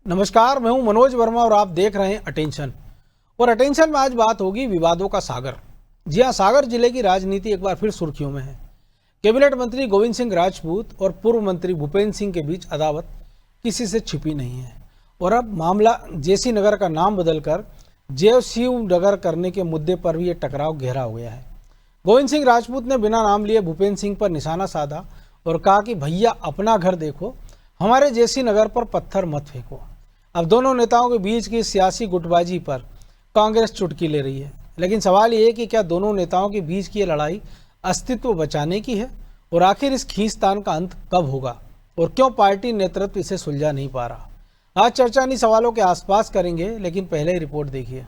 नमस्कार, मैं हूं मनोज वर्मा और आप देख रहे हैं अटेंशन। और अटेंशन में आज बात होगी विवादों का सागर। जी हां, सागर जिले की राजनीति एक बार फिर सुर्खियों में है। कैबिनेट मंत्री गोविंद सिंह राजपूत और पूर्व मंत्री भूपेंद्र सिंह के बीच अदावत किसी से छिपी नहीं है और अब मामला जेसी नगर का नाम बदलकर जय शिव नगर करने के मुद्दे पर भी ये टकराव गहरा हो गया है। गोविंद सिंह राजपूत ने बिना नाम लिए भूपेंद्र सिंह पर निशाना साधा और कहा कि भैया अपना घर देखो, हमारे जेसी नगर पर पत्थर मत फेंको। अब दोनों नेताओं के बीच की सियासी गुटबाजी पर कांग्रेस चुटकी ले रही है, लेकिन सवाल ये है कि क्या दोनों नेताओं के बीच की ये लड़ाई अस्तित्व बचाने की है और आखिर इस खींचतान का अंत कब होगा और क्यों पार्टी नेतृत्व इसे सुलझा नहीं पा रहा। आज चर्चा इन्हीं सवालों के आसपास करेंगे, लेकिन पहले ही रिपोर्ट देखिए।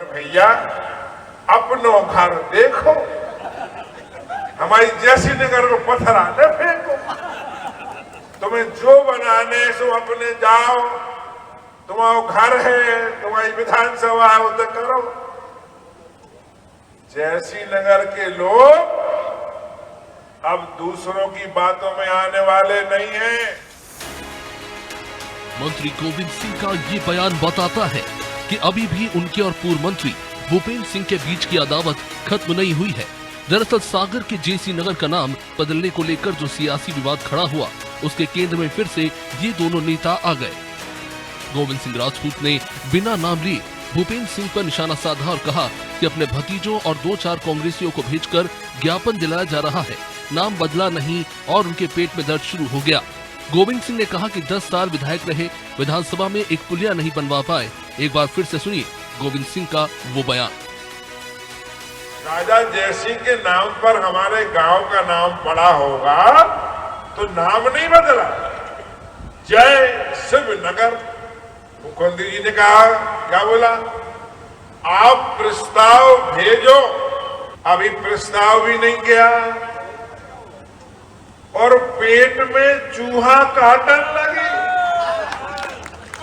भैया अपनो घर देखो, हमारी जैसी नगर को पत्थर न फेंको। तुम्हें जो बनाने सो अपने जाओ, तुम्हारा घर है, तुम्हारी विधानसभा है, उधर करो। जैसी नगर के लोग अब दूसरों की बातों में आने वाले नहीं हैं। मंत्री गोविंद सिंह का ये बयान बताता है कि अभी भी उनके और पूर्व मंत्री भूपेंद्र सिंह के बीच की अदावत खत्म नहीं हुई है। दरअसल सागर के जेसी नगर का नाम बदलने को लेकर जो सियासी विवाद खड़ा हुआ, उसके केंद्र में फिर से ये दोनों नेता आ गए। गोविंद सिंह राजपूत ने बिना नाम लिए भूपेंद्र सिंह पर निशाना साधा और कहा कि अपने भतीजों और 2-4 कांग्रेसियों को भेजकर ज्ञापन दिलाया जा रहा है। नाम बदला नहीं और उनके पेट में दर्द शुरू हो गया। गोविंद सिंह ने कहा कि 10 साल विधायक रहे, विधानसभा में एक पुलिया नहीं बनवा पाए। एक बार फिर से सुनिए गोविंद सिंह का वो बयान। राजा जयसिंह के नाम पर हमारे गांव का नाम पड़ा होगा तो नाम नहीं बदला, जय शिव नगर। मुख्यमंत्री जी ने कहा, क्या बोला, आप प्रस्ताव भेजो। अभी प्रस्ताव भी नहीं गया और पेट में चूहा काटन लगी।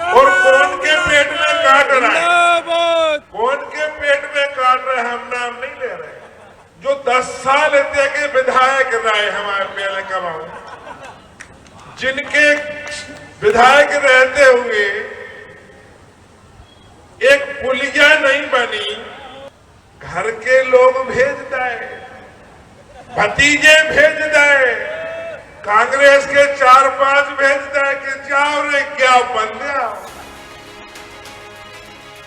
और कौन के पेट में काट रहा है, कौन के पेट में काट रहे हैं, हम नाम नहीं ले रहे। जो 10 साल के विधायक रहे हमारे पहले कमाओ, जिनके विधायक रहते हुए एक पुलिया नहीं बनी, घर के लोग भेज दे, भतीजे भेज दे, कांग्रेस के 4-5 भेज दे कि जाओ रे ज्ञापन दे।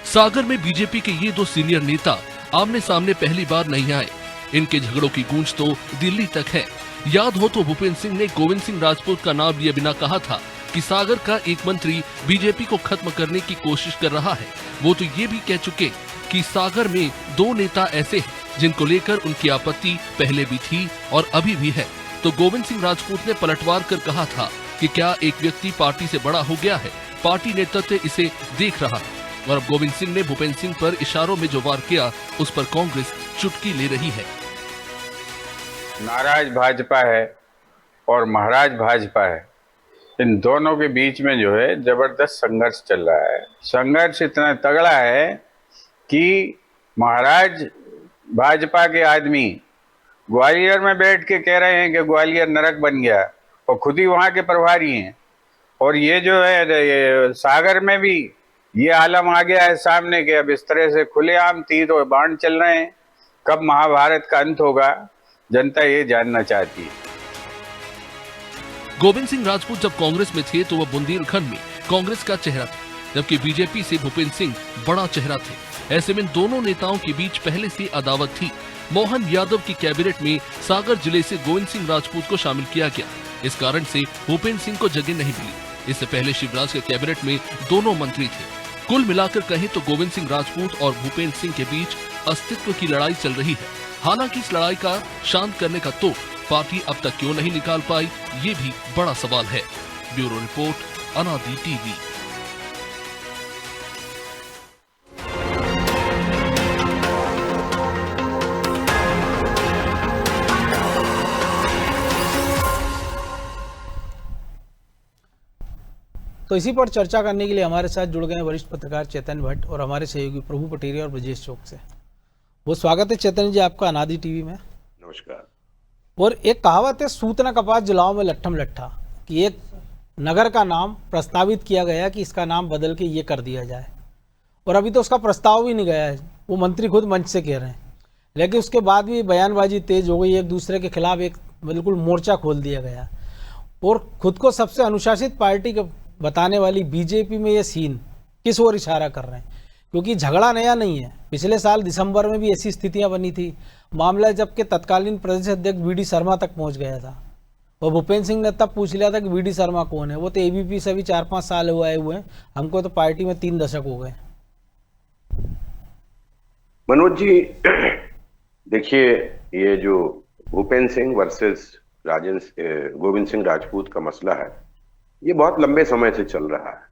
सागर में बीजेपी के ये 2 सीनियर नेता आमने सामने पहली बार नहीं आए। इनके झगड़ों की गूंज तो दिल्ली तक है। याद हो तो भूपेंद्र सिंह ने गोविंद सिंह राजपूत का नाम लिए बिना कहा था कि सागर का एक मंत्री बीजेपी को खत्म करने की कोशिश कर रहा है। वो तो ये भी कह चुके कि सागर में 2 नेता ऐसे हैं जिनको लेकर उनकी आपत्ति पहले भी थी और अभी भी है। तो गोविंद सिंह राजपूत ने पलटवार कर कहा था कि क्या एक व्यक्ति पार्टी से बड़ा हो गया है, पार्टी नेतृत्व इसे देख रहा है। और अब गोविंद सिंह ने भूपेंद्र सिंह पर इशारों में जो वार किया, उस पर कांग्रेस चुटकी ले रही है। नाराज भाजपा है और महाराज भाजपा है, इन दोनों के बीच में जो है जबरदस्त संघर्ष चल रहा है। संघर्ष इतना तगड़ा है कि महाराज भाजपा के आदमी ग्वालियर में बैठ के कह रहे हैं कि ग्वालियर नरक बन गया और खुद ही वहाँ के प्रभारी हैं। और ये जो है ये सागर में भी ये आलम आ गया है सामने के अब इस तरह से खुलेआम तीर और बाण चल रहे हैं। कब महाभारत का अंत होगा, जनता ये जानना चाहती है। गोविंद सिंह राजपूत जब कांग्रेस में थे तो वह बुंदेलखंड में कांग्रेस का चेहरा था, जबकि बीजेपी से भूपेंद्र सिंह बड़ा चेहरा थे। ऐसे में दोनों नेताओं के बीच पहले से अदावत थी। मोहन यादव की कैबिनेट में सागर जिले से गोविंद सिंह राजपूत को शामिल किया गया। इस कारण से भूपेंद्र सिंह को जगह नहीं मिली। इससे पहले शिवराज के कैबिनेट में दोनों मंत्री थे। कुल मिलाकर कहें तो गोविंद सिंह राजपूत और भूपेंद्र सिंह के बीच अस्तित्व की लड़ाई चल रही है। हालांकि इस लड़ाई का शांत करने का तोड़ पार्टी अब तक क्यों नहीं निकाल पाई, ये भी बड़ा सवाल है। ब्यूरो रिपोर्ट, अनादि टीवी। तो इसी पर चर्चा करने के लिए हमारे साथ जुड़ गए हैं वरिष्ठ पत्रकार चैतन्य भट्ट और हमारे सहयोगी प्रभु पटेरिया और ब्रजेश चौक से। वो स्वागत है चैतन्य जी आपका अनादि टीवी में। नमस्कार। और एक कहावत है, सूत न कपास जुलाओ में लट्ठम लट्ठा, कि एक नगर का नाम प्रस्तावित किया गया कि इसका नाम बदल के ये कर दिया जाए, और अभी तो उसका प्रस्ताव भी नहीं गया है, वो मंत्री खुद मंच से कह रहे हैं, लेकिन उसके बाद भी बयानबाजी तेज हो गई, एक दूसरे के खिलाफ एक बिल्कुल मोर्चा खोल दिया गया। और खुद को सबसे अनुशासित पार्टी के बताने वाली बीजेपी में ये सीन किस ओर इशारा कर रहे हैं? क्योंकि झगड़ा नया नहीं है, पिछले साल दिसंबर में भी ऐसी स्थितियां बनी थी, मामला जबकि तत्कालीन प्रदेश अध्यक्ष वी डी शर्मा तक पहुंच गया था, और भूपेंद्र सिंह ने तब पूछ लिया था कि वी डी शर्मा कौन है, वो तो एबीपी से भी 4-5 साल हुए हैं, हमको तो पार्टी में 3 दशक हो गए। मनोज जी, देखिए, ये जो भूपेंद्र सिंह वर्सेस गोविंद सिंह राजपूत का मसला है, ये बहुत लंबे समय से चल रहा है।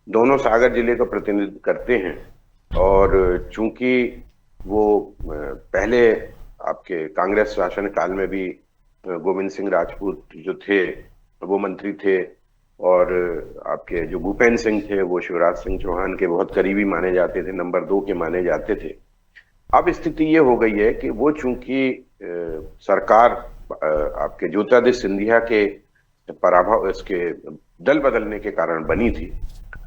दोनों सागर जिले का प्रतिनिधित्व करते हैं, और चूंकि वो पहले आपके कांग्रेस शासन काल में भी गोविंद सिंह राजपूत जो थे वो मंत्री थे, और आपके जो भूपेंद्र सिंह थे वो शिवराज सिंह चौहान के बहुत करीबी माने जाते थे, नंबर 2 के माने जाते थे। अब स्थिति ये हो गई है कि वो चूंकि सरकार आपके ज्योतिरादित्य सिंधिया के पराभव, इसके दल बदलने के कारण बनी थी,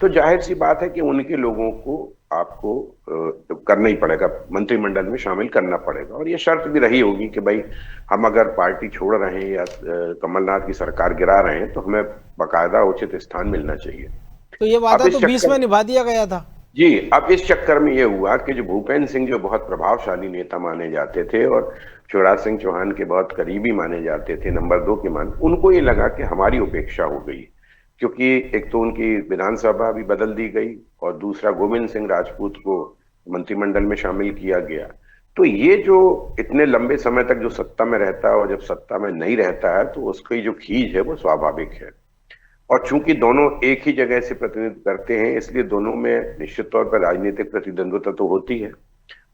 तो जाहिर सी बात है कि उनके लोगों को आपको करना ही पड़ेगा, मंत्रिमंडल में शामिल करना पड़ेगा। और ये शर्त भी रही होगी कि भाई हम अगर पार्टी छोड़ रहे हैं या कमलनाथ की सरकार गिरा रहे हैं तो हमें बाकायदा उचित स्थान मिलना चाहिए। तो ये वादा तो 20 में निभा दिया गया था जी। अब इस चक्कर में ये हुआ कि जो भूपेंद्र सिंह जो बहुत प्रभावशाली नेता माने जाते थे और शिवराज सिंह चौहान के बहुत करीबी माने जाते थे, नंबर 2 के उनको ये लगा कि हमारी उपेक्षा हो गई, क्योंकि एक तो उनकी विधानसभा भी बदल दी गई और दूसरा गोविंद सिंह राजपूत को मंत्रिमंडल में शामिल किया गया। तो ये जो इतने लंबे समय तक जो सत्ता में रहता है और जब सत्ता में नहीं रहता है तो उसकी जो खींच है वो स्वाभाविक है। और चूंकि दोनों एक ही जगह से प्रतिनिधित्व करते हैं, इसलिए दोनों में निश्चित तौर पर राजनीतिक प्रतिद्वंद्विता तो होती है।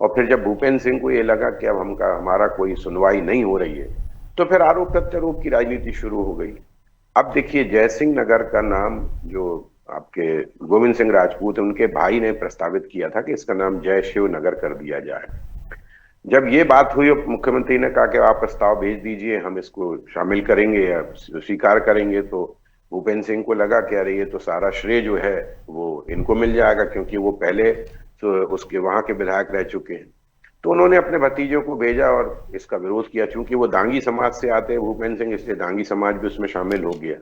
और फिर जब भूपेंद्र सिंह को ये लगा कि अब हमारा कोई सुनवाई नहीं हो रही है, तो फिर आरोप प्रत्यारोप की राजनीति शुरू हो गई। अब देखिए, जयसिंह नगर का नाम जो आपके गोविंद सिंह राजपूत है, उनके भाई ने प्रस्तावित किया था कि इसका नाम जय शिव नगर कर दिया जाए। जब ये बात हुई, मुख्यमंत्री ने कहा कि आप प्रस्ताव भेज दीजिए, हम इसको शामिल करेंगे या स्वीकार करेंगे, तो भूपेंद्र सिंह को लगा कि अरे ये तो सारा श्रेय जो है वो इनको मिल जाएगा, क्योंकि वो पहले तो उसके वहां के विधायक रह चुके हैं। तो उन्होंने अपने भतीजों को भेजा और इसका विरोध किया। चूंकि वो दांगी समाज से आते हैं भूपेंद्र सिंह, इसलिए दांगी समाज भी उसमें शामिल हो गया।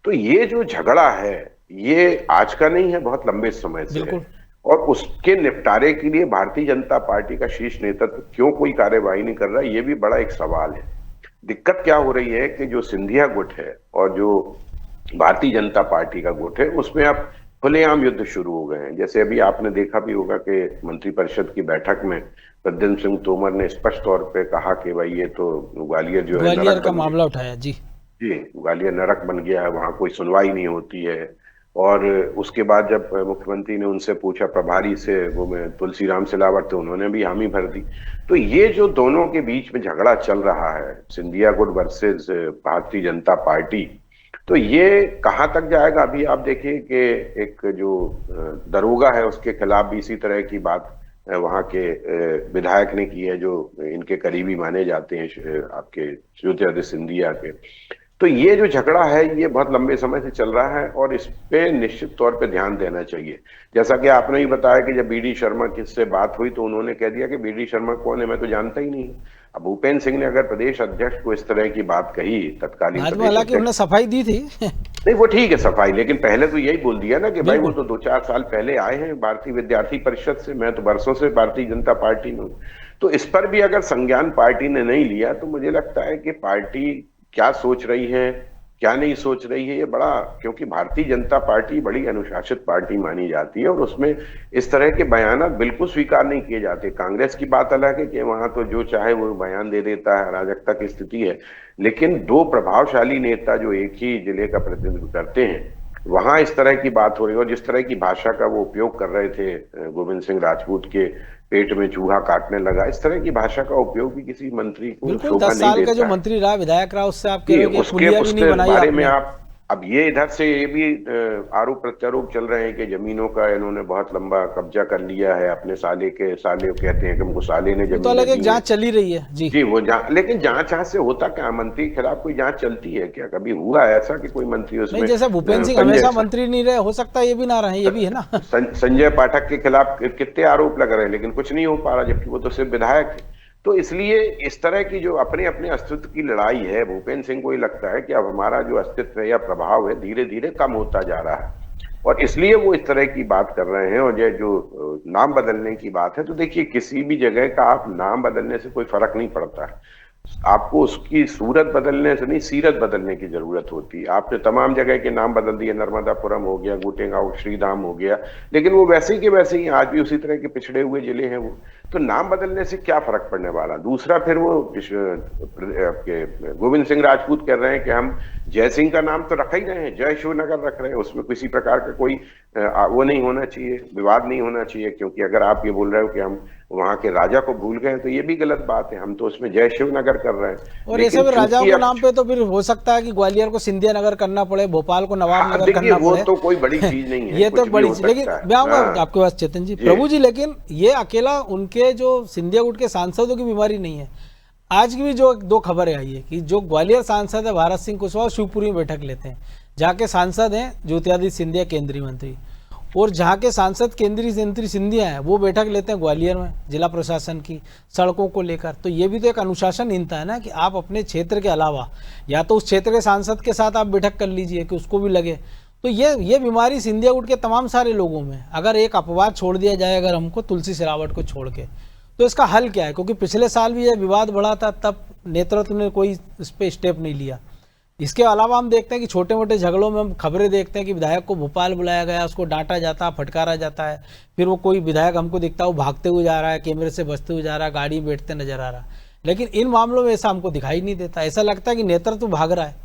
तो ये जो झगड़ा है ये आज का नहीं है, बहुत लंबे समय से है, और उसके निपटारे के लिए भारतीय जनता पार्टी का शीर्ष नेतृत्व क्यों कोई कार्यवाही नहीं कर रहा, ये भी बड़ा एक सवाल है। दिक्कत क्या हो रही है कि जो सिंधिया गुट है और जो भारतीय जनता पार्टी का गुट है, उसमें अब खुलेआम युद्ध शुरू हो गए हैं। जैसे अभी आपने देखा भी होगा कि मंत्रिपरिषद की बैठक में प्रद्युम्न सिंह तोमर ने स्पष्ट तौर पे कहा कि भाई ये तो ग्वालियर जो है, ग्वालियर का मामला उठाया जी, ग्वालियर नरक बन गया है, वहां कोई सुनवाई नहीं होती है। और उसके बाद जब मुख्यमंत्री ने उनसे पूछा प्रभारी से, वो मैं तुलसीराम सिलावट, तो उन्होंने भी हामी भर दी। तो ये जो दोनों के बीच में झगड़ा चल रहा है, सिंधिया गुट वर्सेस भारतीय जनता पार्टी, तो ये कहाँ तक जाएगा? अभी आप देखिए कि एक जो दरोगा है उसके खिलाफ भी इसी तरह की बात वहां के विधायक ने की है, जो इनके करीबी माने जाते हैं आपके ज्योतिरादित्य सिंधिया के। तो ये जो झगड़ा है ये बहुत लंबे समय से चल रहा है और इस पे निश्चित तौर पे ध्यान देना चाहिए। जैसा कि आपने ही बताया कि जब बीडी शर्मा किससे बात हुई तो उन्होंने कह दिया कि बीडी शर्मा कौन है, मैं तो जानता ही नहीं। अब भूपेंद्र सिंह ने अगर प्रदेश अध्यक्ष को इस तरह की बात कही, तत्कालीन हालांकि उन्होंने सफाई दी थी नहीं वो ठीक है सफाई, लेकिन पहले तो यही बोल दिया ना कि भाई वो तो 2-4 साल पहले आए हैं भारतीय विद्यार्थी परिषद से, मैं तो बरसों से भारतीय जनता पार्टी में हूँ। तो इस पर भी अगर संज्ञान पार्टी ने नहीं लिया तो मुझे लगता है कि पार्टी क्या सोच रही है क्या नहीं सोच रही है ये बड़ा, क्योंकि भारतीय जनता पार्टी बड़ी अनुशासित पार्टी मानी जाती है और उसमें इस तरह के बयान बिल्कुल स्वीकार नहीं किए जाते। कांग्रेस की बात अलग है कि वहां तो जो चाहे वो बयान दे देता है, अराजकता की स्थिति है, लेकिन दो प्रभावशाली नेता जो एक ही जिले का प्रतिनिधित्व करते हैं वहां इस तरह की बात हो रही है। और जिस तरह की भाषा का वो उपयोग कर रहे थे, गोविंद सिंह राजपूत के पेट में चूहा काटने लगा, इस तरह की भाषा का उपयोग भी किसी मंत्री को शोभा नहीं देता। 10 साल का जो मंत्री रहा, विधायक रहा, उससे आप कह रहे हो कि उसके बारे में आप अब ये इधर से ये भी आरोप प्रत्यारोप चल रहे हैं कि जमीनों का इन्होंने बहुत लंबा कब्जा कर लिया है अपने साले कहते हैं कि हमको साले ने तो अलग एक जमीन जांच चली रही है जी। जी वो लेकिन जांच से होता क्या? मंत्री के खिलाफ कोई जांच चलती है क्या? कभी हुआ है ऐसा कि कोई मंत्री उसमें नहीं, जैसे भूपेंद्र सिंह हमेशा मंत्री नहीं रहे, हो सकता है ये भी ना रहे, ये भी है ना। संजय पाठक के खिलाफ कितने आरोप लग रहे हैं लेकिन कुछ नहीं हो पा रहा, जबकि वो तो सिर्फ विधायक है। तो इसलिए इस तरह की जो अपने अपने अस्तित्व की लड़ाई है, भूपेंद्र सिंह को ही लगता है कि अब हमारा जो अस्तित्व है या प्रभाव है धीरे धीरे कम होता जा रहा है, और इसलिए वो इस तरह की बात कर रहे हैं। और ये जो नाम बदलने की बात है, तो देखिए किसी भी जगह का आप नाम बदलने से कोई फर्क नहीं पड़ता है, आपको उसकी सूरत बदलने से नहीं सीरत बदलने की जरूरत होती है। आपने तमाम जगह के नाम बदल दिए, नर्मदापुरम हो गया, गुटेगांव श्रीधाम हो गया, लेकिन वो वैसे ही के वैसे ही आज भी उसी तरह के पिछड़े हुए जिले हैं वो। तो नाम बदलने से क्या फर्क पड़ने वाला? दूसरा, फिर वो आपके गोविंद सिंह राजपूत कह रहे हैं कि हम जय सिंह का नाम तो रख ही रहे हैं, जय शिवनगर रख रहे हैं, उसमें किसी प्रकार का कोई वो नहीं होना चाहिए, विवाद नहीं होना चाहिए, क्योंकि अगर आप ये बोल रहे हो कि हम वहां के राजा को भूल गए तो ये भी गलत बात है, हम तो उसमें जय शिवनगर कर रहे हैं। और ऐसे में राजाओं के नाम पे तो फिर हो सकता है कि ग्वालियर को सिंधिया नगर करना पड़े, भोपाल को नवाब नगर करना वो पड़े, तो कोई बड़ी चीज नहीं है। ये तो बड़ी चीज। लेकिन मैं आऊंगा आपके पास चेतन जी, प्रभु जी, लेकिन ये अकेला उनके जो सिंधिया गुट के सांसदों की बीमारी नहीं है। आज की भी जो दो खबरें आई है कि जो ग्वालियर सांसद है भारत सिंह कुशवाहा शिवपुरी में बैठक लेते हैं, जहाँ के सांसद हैं ज्योतिरादित्य सिंधिया केंद्रीय मंत्री, और जहाँ के सांसद केंद्रीय मंत्री सिंधिया हैं वो बैठक लेते हैं ग्वालियर में जिला प्रशासन की सड़कों को लेकर। तो ये भी तो एक अनुशासनहीनता है ना कि आप अपने क्षेत्र के अलावा या तो उस क्षेत्र के सांसद के साथ आप बैठक कर लीजिए कि उसको भी लगे। तो ये बीमारी सिंधिया गुट के तमाम सारे लोगों में, अगर एक अपवाद छोड़ दिया जाए अगर हमको तुलसी सिलावट को छोड़ के, तो इसका हल क्या है? क्योंकि पिछले साल भी यह विवाद बढ़ा था, तब नेतृत्व ने कोई इस पर स्टेप नहीं लिया। इसके अलावा हम देखते हैं कि छोटे मोटे झगड़ों में हम खबरें देखते हैं कि विधायक को भोपाल बुलाया गया, उसको डांटा जाता, फटकारा जाता है, फिर वो कोई विधायक हमको दिखता है वो भागते हुए जा रहा है, कैमरे से बचते हुए जा रहा है, गाड़ी में बैठते नजर आ रहा है। लेकिन इन मामलों में ऐसा हमको दिखाई नहीं देता, ऐसा लगता है कि नेतृत्व भाग रहा है।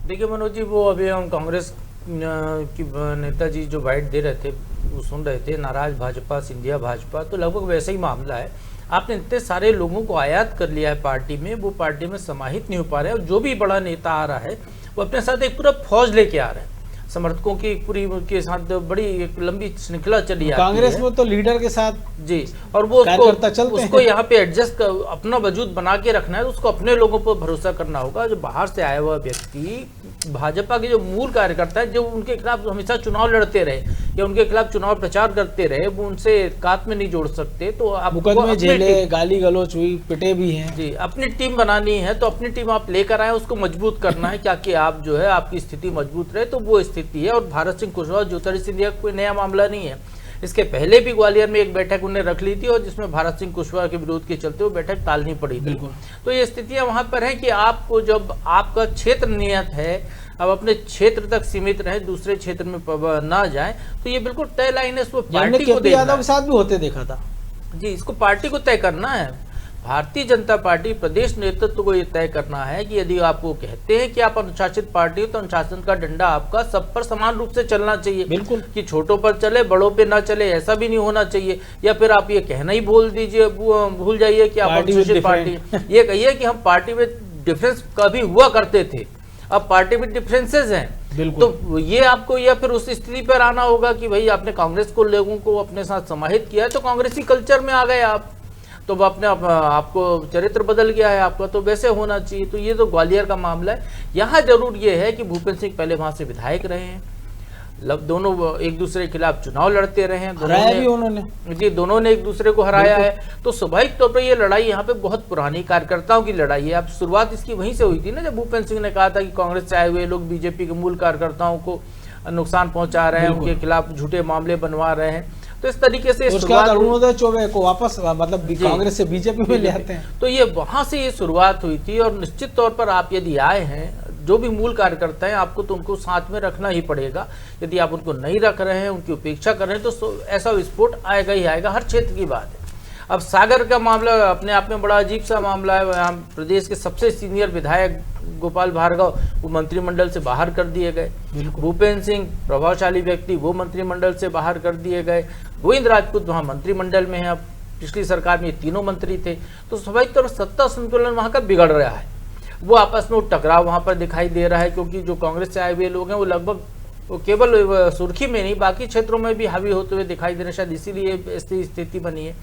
देखिए मनोज जी, वो अभी हम कांग्रेस की नेताजी जो बाइट दे रहे थे वो सुन रहे थे, नाराज भाजपा सिंधिया भाजपा, तो लगभग वैसा ही मामला है। आपने इतने सारे लोगों को आयात कर लिया है पार्टी में, वो पार्टी में समाहित नहीं हो पा रहे हैं, और जो भी बड़ा नेता आ रहा है वो अपने साथ एक पूरा फौज लेके आ रहे हैं, समर्थकों की पूरी के साथ बड़ी एक लंबी श्रृंखला चली आती है कांग्रेस में तो लीडर के साथ जी, और वो उसको यहाँ पे एडजस्ट अपना वजूद बना के रखना है, तो उसको अपने लोगों पर भरोसा करना होगा। जो बाहर से आया हुआ व्यक्ति भाजपा के जो मूल कार्यकर्ता है, जो उनके खिलाफ हमेशा चुनाव लड़ते रहे या उनके खिलाफ चुनाव प्रचार करते रहे, वो उनसे एकात में नहीं जोड़ सकते। तो आप मुकदमे झेले, गाली गलौच हुई, पिटे भी हैं जी, अपनी टीम बनानी है तो अपनी टीम आप लेकर आए, उसको मजबूत करना है ताकि आप जो है आपकी स्थिति मजबूत रहे। तो वो स्थिति है, और भारत सिंह कुशवाहा ज्योतिरादित्य सिंधिया कोई नया मामला नहीं है। इसके पहले भी ग्वालियर में एक बैठक उन्हें रख ली थी, और जिसमें भारत सिंह कुशवाहा के विरोध के चलते वो बैठक टालनी पड़ी थी। तो ये स्थितियां वहां पर है कि आपको जब आपका क्षेत्र नियत है, अब अपने क्षेत्र तक सीमित रहे, दूसरे क्षेत्र में ना जाए, तो ये बिल्कुल तय लाइन है। इसको पार्टी को यादव के साथ भी होते देखा था जी, इसको पार्टी को तय करना है। भारतीय जनता पार्टी प्रदेश नेतृत्व को ये तय करना है कि यदि आपको कहते हैं कि आप अनुशासित पार्टी हो, तो अनुशासन का डंडा आपका सब पर समान रूप से चलना चाहिए। बिल्कुल, कि छोटों पर चले बड़ों पे ना चले, ऐसा भी नहीं होना चाहिए। या फिर आप ये कहना ही भूल जाइए कि आप अनुशासित पार्टी, ये कहिए कि हम पार्टी में डिफरेंस कभी हुआ करते थे, अब पार्टी में डिफरेंसेस हैं। तो ये आपको या फिर उस स्थिति पर आना होगा कि भाई आपने कांग्रेस को लोगों को अपने साथ समाहित किया है, तो कांग्रेसी कल्चर में आ गए आप, तो अपने आपको चरित्र बदल गया है आपका, तो वैसे होना चाहिए। तो ये तो ग्वालियर का मामला है। यहाँ जरूर ये है कि भूपेंद्र सिंह पहले वहां से विधायक रहे हैं, दोनों एक दूसरे के खिलाफ चुनाव लड़ते रहे हैं, दोनों ने एक दूसरे को हराया है। तो स्वाभाविक तौर पर ये लड़ाई यहाँ पे बहुत पुरानी कार्यकर्ताओं की लड़ाई है। अब शुरुआत इसकी वहीं से हुई थी ना, जब भूपेंद्र सिंह ने कहा था कि कांग्रेस से आए हुए लोग बीजेपी के मूल कार्यकर्ताओं को नुकसान पहुंचा रहे हैं, उनके खिलाफ झूठे मामले बनवा रहे हैं। तो इस तरीके से अरुणोदय चौबे को वापस मतलब कांग्रेस से बीजेपी में ले आते हैं। तो ये वहां से ये शुरुआत हुई थी, और निश्चित तौर पर आप यदि आए हैं, जो भी मूल कार्यकर्ता हैं, आपको तो उनको साथ में रखना ही पड़ेगा। यदि आप उनको नहीं रख रहे हैं, उनकी उपेक्षा कर रहे हैं, तो ऐसा विस्फोट आएगा ही आएगा। हर क्षेत्र की बात है। अब सागर का मामला अपने आप में बड़ा अजीब सा मामला है। यहाँ प्रदेश के सबसे सीनियर विधायक गोपाल भार्गव वो मंत्रिमंडल से बाहर कर दिए गए। भूपेंद्र सिंह प्रभावशाली व्यक्ति, वो मंत्रिमंडल से बाहर कर दिए गए। गोविंद राजपूत वहाँ मंत्रिमंडल में है, अब पिछली सरकार में तीनों मंत्री थे। तो स्वाभाविक तौर पर सत्ता संतुलन वहाँ का बिगड़ रहा है। वो आपस में टकराव वहां पर दिखाई दे रहा है, क्योंकि जो कांग्रेस से आए हुए लोग हैं वो लगभग वो केवल सुर्खी में नहीं बाकी क्षेत्रों में भी हावी होते हुए दिखाई दे रहे हैं, शायद इसीलिए ऐसी स्थिति बनी है।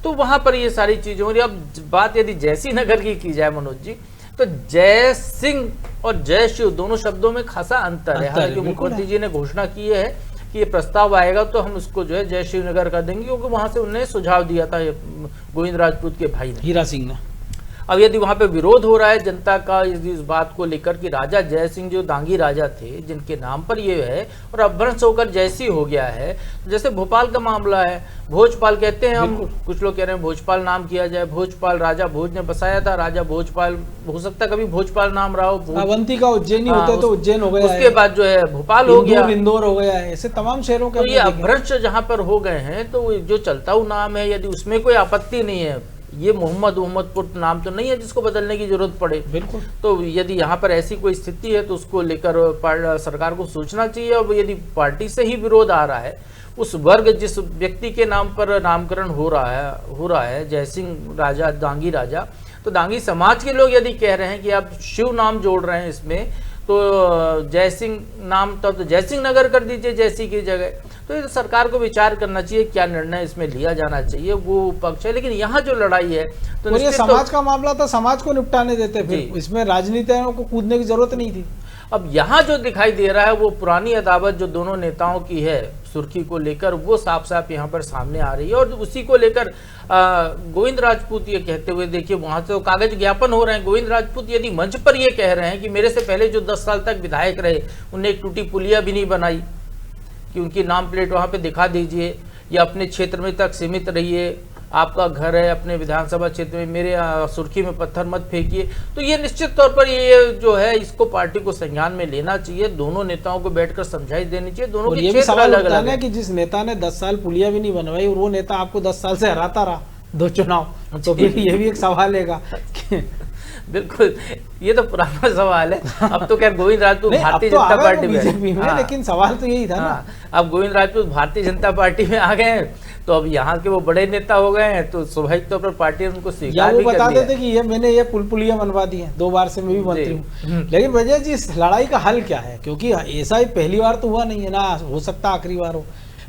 तो वहां पर ये सारी चीजें हो रही। अब बात यदि जयसिंह नगर की जाए मनोज जी, तो जय सिंह और जय शिव दोनों शब्दों में खासा अंतर है। हालांकि मुख्यमंत्री जी ने घोषणा की है कि ये प्रस्ताव आएगा तो हम उसको जो है जय शिव नगर कर देंगे, क्योंकि वहां से उन्हें सुझाव दिया था गोविंद राजपूत के भाई ने, हीरा सिंह ने। अब यदि वहां पे विरोध हो रहा है जनता का इस बात को लेकर कि राजा जय सिंह जो दांगी राजा थे जिनके नाम पर ये है और अपभ्रंश होकर जयसी हो गया है, जैसे भोपाल का मामला है, भोजपाल कहते हैं हम, कुछ लोग कह रहे हैं भोजपाल नाम किया जाए, भोजपाल राजा भोज ने बसाया था, राजा भोजपाल हो सकता है कभी भोजपाल नाम रहा हो, अवंती का उज्जैनी होता है तो उज्जैन हो गया, उसके बाद जो है भोपाल हो गया, इंदौर हो गया है, ऐसे तमाम शहरों के तो ये अपभ्रंश जहां पर हो गए हैं तो जो चलता हुआ नाम है यदि उसमें कोई आपत्ति नहीं है, ये मोहम्मदपुर नाम तो नहीं है जिसको बदलने की जरूरत पड़े। बिल्कुल। तो यदि यहाँ पर ऐसी कोई स्थिति है तो उसको लेकर सरकार को सोचना चाहिए। और यदि पार्टी से ही विरोध आ रहा है, उस वर्ग जिस व्यक्ति के नाम पर नामकरण हो रहा है जयसिंह राजा दांगी राजा, तो दांगी समाज के लोग यदि कह रहे हैं कि आप शिव नाम जोड़ रहे हैं इसमें, तो जयसिंह नाम तो जयसिंह नगर कर दीजिए जयसिंह की जगह। तो ये सरकार को विचार करना चाहिए क्या निर्णय इसमें लिया जाना चाहिए, वो पक्ष है। लेकिन यहाँ जो लड़ाई है तो ये समाज का मामला था, समाज को निपटाने देते, फिर इसमें राजनीतियों को कूदने की जरूरत नहीं थी। अब यहाँ जो दिखाई दे रहा है वो पुरानी अदावत जो दोनों नेताओं की है सुर्खी को लेकर, वो साफ साफ यहाँ पर सामने आ रही है। और उसी को लेकर गोविंद राजपूत ये कहते हुए, देखिए वहां से तो कागज ज्ञापन हो रहे हैं, गोविंद राजपूत यदि मंच पर ये कह रहे हैं कि मेरे से पहले जो 10 साल तक विधायक रहे उनने एक टूटी पुलिया भी नहीं बनाई, कि उनकी नाम प्लेट वहां पे दिखा दीजिए, या अपने क्षेत्र में तक सीमित रहिए, आपका घर है अपने विधानसभा क्षेत्र में, मेरे सुर्खी में पत्थर मत फेंकिए। तो ये निश्चित तौर पर ये जो है इसको पार्टी को संज्ञान में लेना चाहिए, दोनों नेताओं को बैठकर समझाई देनी चाहिए। दोनों के क्षेत्र अलग अलग है कि जिस नेता ने 10 साल पुलिया भी नहीं बनवाई और वो नेता आपको 10 साल से हराता रहा 2 चुनाव, तो फिर ये भी एक सवाल है। बिल्कुल, ये तो पुराना सवाल है। अब तो क्या गोविंद राजपूत भारतीय जनता पार्टी में, लेकिन सवाल तो यही था ना। अब गोविंद राजपूत भारतीय जनता पार्टी में आ गए हैं, तो अब यहाँ के वो बड़े नेता हो गए हैं, तो स्वाभाविक तौर पर पार्टी ने उनको स्वीकार भी कर लिया। बता देते कि ये मैंने ये पुलिया बनवा दी है, 2 बार से मैं भी मंत्री हूँ। लेकिन वजह जी इस लड़ाई का हल क्या है, क्योंकि ऐसा ही पहली बार तो हुआ नहीं है ना, हो सकता आखिरी बार हो।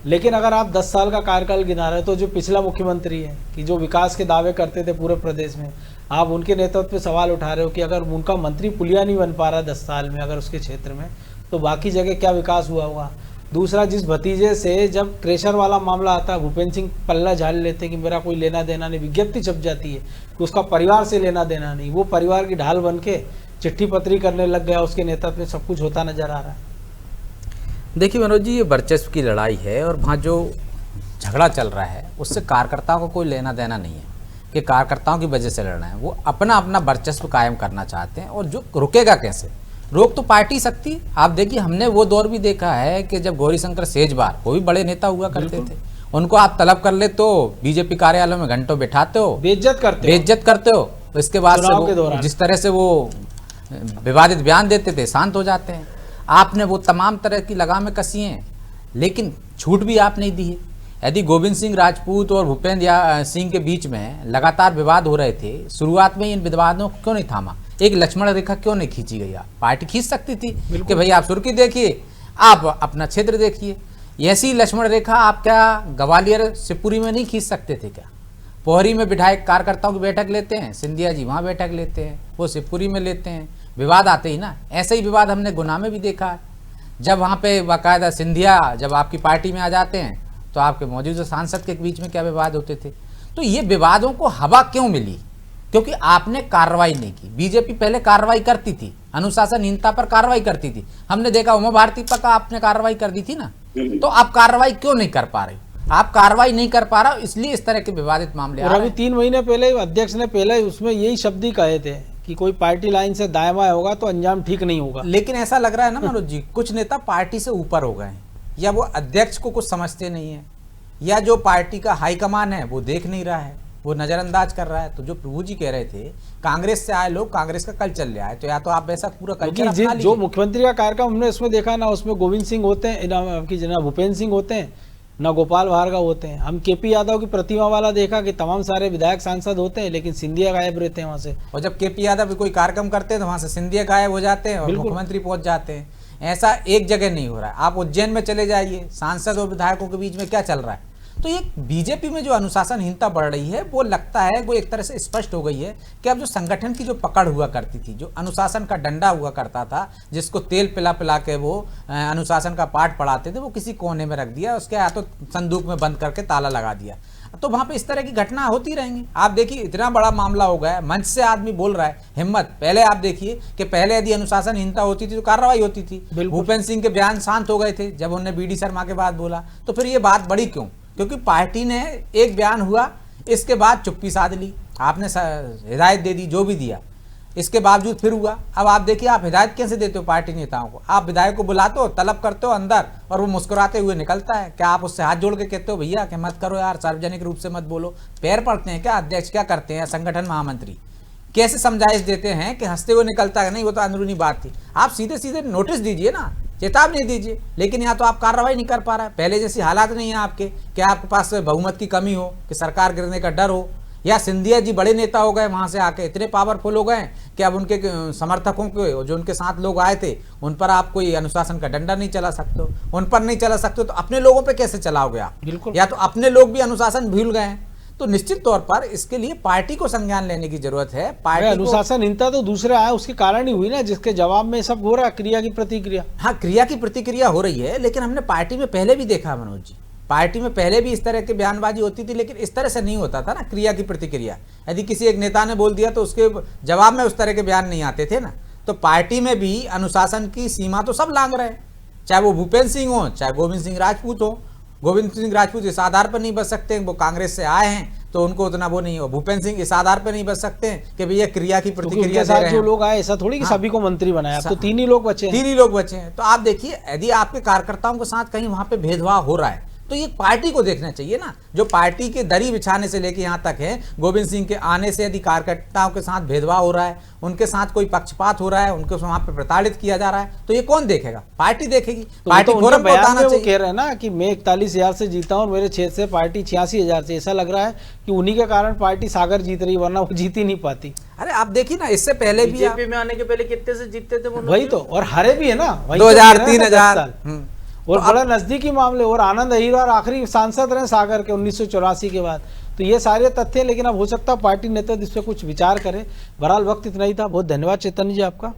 लेकिन अगर आप 10 साल का कार्यकाल गिना रहे हो तो जो पिछला मुख्यमंत्री है कि जो विकास के दावे करते थे पूरे प्रदेश में, आप उनके नेतृत्व पे सवाल उठा रहे हो कि अगर उनका मंत्री पुलिया नहीं बन पा रहा 10 साल में अगर उसके क्षेत्र में, तो बाकी जगह क्या विकास हुआ होगा। दूसरा, जिस भतीजे से जब क्रेशर वाला मामला आता है भूपेंद्र सिंह पल्ला झाड़ लेते हैं कि मेरा कोई लेना देना नहीं, विज्ञप्ति छप जाती है कि उसका परिवार से लेना देना नहीं, वो परिवार की ढाल बन के चिट्ठी पत्री करने लग गया, उसके नेतृत्व में सब कुछ होता नजर आ रहा है। देखिए मनोज जी, ये वर्चस्व की लड़ाई है और वहाँ जो झगड़ा चल रहा है उससे कार्यकर्ताओं को कोई लेना देना नहीं है कि कार्यकर्ताओं की वजह से लड़ रहे हैं। वो अपना अपना वर्चस्व कायम करना चाहते हैं, और जो रुकेगा कैसे, रोक तो पार्टी सकती। आप देखिए, हमने वो दौर भी देखा है कि जब गौरीशंकर सेजबार, वो भी बड़े नेता हुआ करते थे, उनको आप तलब कर ले तो बीजेपी कार्यालय में घंटों बैठाते हो, बेइज्जत करते हो। इसके बाद से जिस तरह से वो विवादित बयान देते थे शांत हो जाते हैं। आपने वो तमाम तरह की लगामें कसी हैं, लेकिन छूट भी आप नहीं दी है। यदि गोविंद सिंह राजपूत और भूपेंद्र सिंह के बीच में लगातार विवाद हो रहे थे, शुरुआत में इन विवादों को क्यों नहीं थामा, एक लक्ष्मण रेखा क्यों नहीं खींची गई? आप पार्टी खींच सकती थी कि भाई आप सुर्खी देखिए, आप अपना क्षेत्र देखिए। ऐसी लक्ष्मण रेखा आप क्या ग्वालियर शिवपुरी में नहीं खींच सकते थे क्या? पोहरी में विधायक कार्यकर्ताओं की बैठक लेते हैं, सिंधिया जी वहाँ बैठक लेते हैं, वो शिवपुरी में लेते हैं, विवाद आते ही ना। ऐसे ही विवाद हमने गुना में भी देखा है, जब वहाँ पे बाकायदा सिंधिया जब आपकी पार्टी में आ जाते हैं तो आपके मौजूदा सांसद के बीच में क्या विवाद होते थे। तो ये विवादों को हवा क्यों मिली? क्योंकि आपने कार्रवाई नहीं की। बीजेपी पहले कार्रवाई करती थी, अनुशासनहीनता पर कार्रवाई करती थी। हमने देखा उमा भारती पर आपने कार्रवाई कर दी थी ना, तो आप कार्रवाई क्यों नहीं कर पा रहे? आप कार्रवाई नहीं कर पा रहा, इसलिए इस तरह के विवादित मामले। और अभी 3 महीने पहले अध्यक्ष ने पहले उसमें यही शब्द ही कहे थे कि कोई पार्टी लाइन से दाएं बाएं होगा तो अंजाम ठीक नहीं होगा। लेकिन ऐसा लग रहा है ना मनोज जी, कुछ नेता पार्टी से ऊपर हो गए हैं, या वो अध्यक्ष को कुछ समझते नहीं है, या जो पार्टी का हाईकमान है वो देख नहीं रहा है, वो नजरअंदाज कर रहा है। तो जो प्रभु जी कह रहे थे कांग्रेस से आए लोग कांग्रेस का कल्चर ले आए, तो या तो आप ऐसा पूरा कल्चर अपना लीजिए। जो मुख्यमंत्री का कार्यक्रम हमने उसमें देखा ना, उसमें गोविंद सिंह होते हैं, आपकी जना भूपेंद्र सिंह होते हैं न गोपाल भार्गव होते हैं। हम केपी यादव की प्रतिमा वाला देखा कि तमाम सारे विधायक सांसद होते हैं लेकिन सिंधिया गायब रहते हैं वहाँ से। और जब केपी यादव कोई कार्यक्रम करते हैं तो वहाँ से सिंधिया गायब हो जाते हैं और मुख्यमंत्री पहुंच जाते हैं। ऐसा एक जगह नहीं हो रहा है। आप उज्जैन में चले जाइए, सांसद और विधायकों के बीच में क्या चल रहा है। तो ये बीजेपी में जो अनुशासनहीनता बढ़ रही है वो लगता है वो एक तरह से स्पष्ट हो गई है कि अब जो संगठन की जो पकड़ हुआ करती थी, जो अनुशासन का डंडा हुआ करता था, जिसको तेल पिला पिला के वो अनुशासन का पाठ पढ़ाते थे, वो किसी कोने में रख दिया, उसके या तो संदूक में बंद करके ताला लगा दिया। तो वहां पे इस तरह की घटना होती रहेंगी। आप देखिए इतना बड़ा मामला हो गया, मंच से आदमी बोल रहा है, हिम्मत। पहले आप देखिए कि पहले यदि अनुशासनहीनता होती थी तो कार्रवाई होती थी। भूपेंद्र सिंह के बयान शांत हो गए थे जब उन्होंने बीडी शर्मा के बाद बोला। तो फिर ये बात बढ़ी क्यों? क्योंकि पार्टी ने एक बयान हुआ, इसके बाद चुप्पी साध ली, आपने हिदायत दे दी, जो भी दिया, इसके बावजूद फिर हुआ। अब आप देखिए आप हिदायत कैसे देते हो पार्टी नेताओं को? आप विधायक को बुलाते हो, तलब करते हो अंदर, और वो मुस्कुराते हुए निकलता है। क्या आप उससे हाथ जोड़ के कहते हो भैया कि मत करो यार, सार्वजनिक रूप से मत बोलो? पैर पड़ते हैं क्या अध्यक्ष? क्या करते हैं संगठन महामंत्री? कैसे समझाइश देते हैं कि हंसते हुए निकलता है? नहीं, वो तो अंदरूनी बात थी। आप सीधे सीधे नोटिस दीजिए ना, चेतावनी दीजिए। लेकिन यहाँ तो आप कार्रवाई नहीं कर पा रहा है। पहले जैसी हालात नहीं है आपके, क्या आपके पास बहुमत की कमी हो, कि सरकार गिरने का डर हो, या सिंधिया जी बड़े नेता हो गए, वहां से आके इतने पावरफुल हो गए कि अब उनके समर्थकों के, जो उनके साथ लोग आए थे, उन पर आप कोई अनुशासन का डंडा नहीं चला सकते हो। उन पर नहीं चला सकते तो अपने लोगों पे कैसे चलाओगे आप? बिल्कुल। या तो अपने लोग भी अनुशासन भूल गए हैं। तो निश्चित तौर पर इसके लिए पार्टी को संज्ञान लेने की जरूरत है। पार्टी अनुशासनहीनता तो दूसरे आया, उसके कारण ही हुई ना, जिसके जवाब में सब हो रहा है, क्रिया की प्रतिक्रिया। हाँ, क्रिया की प्रतिक्रिया हो रही है, लेकिन हमने पार्टी में पहले भी देखा मनोज जी, पार्टी में पहले भी इस तरह की बयानबाजी होती थी, लेकिन इस तरह से नहीं होता था ना क्रिया की प्रतिक्रिया। यदि किसी एक नेता ने बोल दिया तो उसके जवाब में उस तरह के बयान नहीं आते थे ना। तो पार्टी में भी अनुशासन की सीमा तो सब लांघ रहे हैं, चाहे वो भूपेंद्र सिंह हो, चाहे गोविंद सिंह राजपूत हो। गोविंद सिंह राजपूत इस आधार पर नहीं बच सकते, वो कांग्रेस से आए हैं तो उनको उतना वो नहीं हो। भूपेंद्र सिंह इस आधार पर नहीं बच सकते हैं कि भैया क्रिया की प्रतिक्रिया दे रहे हैं। जो लोग आए, ऐसा थोड़ी कि सभी को मंत्री बनाया, अब तो तीन ही लोग बचे हैं। तो आप देखिए यदि आपके कार्यकर्ताओं के साथ कहीं वहां पे भेदभाव हो रहा है तो ये पार्टी को देखना चाहिए ना। जो पार्टी के दरी बिछाने से लेके यहाँ तक है, गोविंद सिंह के आने से यदि कार्यकर्ताओं के साथ भेदभाव हो रहा है, उनके साथ कोई पक्षपात हो रहा है, उनको वहां पे प्रताड़ित किया जा रहा है, तो ये कौन देखेगा? पार्टी देखेगी। पार्टी फोरम को बताना चाहिए। कह रहे हैं ना कि मैं 41,000 से जीता हूँ और मेरे क्षेत्र से पार्टी 86,000 से। ऐसा लग रहा है कि उन्हीं के कारण पार्टी सागर जीत रही, वरना वो जीत ही नहीं पाती। अरे आप देखिए ना, इससे पहले भी बीजेपी में आने के पहले कितने से जीतते थे? वही तो, और हारे भी है ना, 2000 3000 और बड़ा नजदीकी मामले। और आनंद अहीर आखिरी सांसद रहे सागर के 1984 के बाद। तो ये सारे तथ्य, लेकिन अब हो सकता है पार्टी नेतृत्व इस पर कुछ विचार करे। बहरहाल वक्त इतना ही था। बहुत धन्यवाद चैतन्य जी आपका।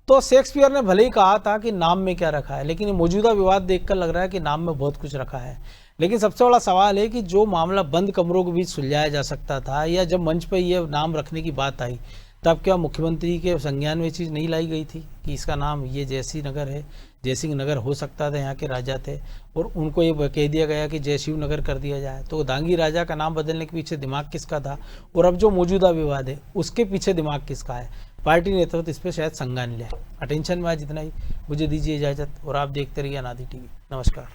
तो शेक्सपियर ने भले ही कहा था कि नाम में क्या रखा है, लेकिन मौजूदा विवाद देखकर लग रहा है कि नाम में बहुत कुछ रखा है। लेकिन सबसे बड़ा सवाल है कि जो मामला बंद कमरों के बीच सुलझाया जा सकता था, या जब मंच पर यह नाम रखने की बात आई, तब क्या मुख्यमंत्री के संज्ञान में चीज़ नहीं लाई गई थी कि इसका नाम ये जयसिंह नगर है? जयसिंह नगर हो सकता था, यहाँ के राजा थे, और उनको ये कह दिया गया कि जयशिव नगर कर दिया जाए। तो दांगी राजा का नाम बदलने के पीछे दिमाग किसका था? और अब जो मौजूदा विवाद है उसके पीछे दिमाग किसका है? पार्टी नेतृत्व इस पर शायद संज्ञान ले। अटेंशन में आज इतना ही। मुझे दीजिए इजाज़त, और आप देखते रहिए अनादि टीवी। नमस्कार।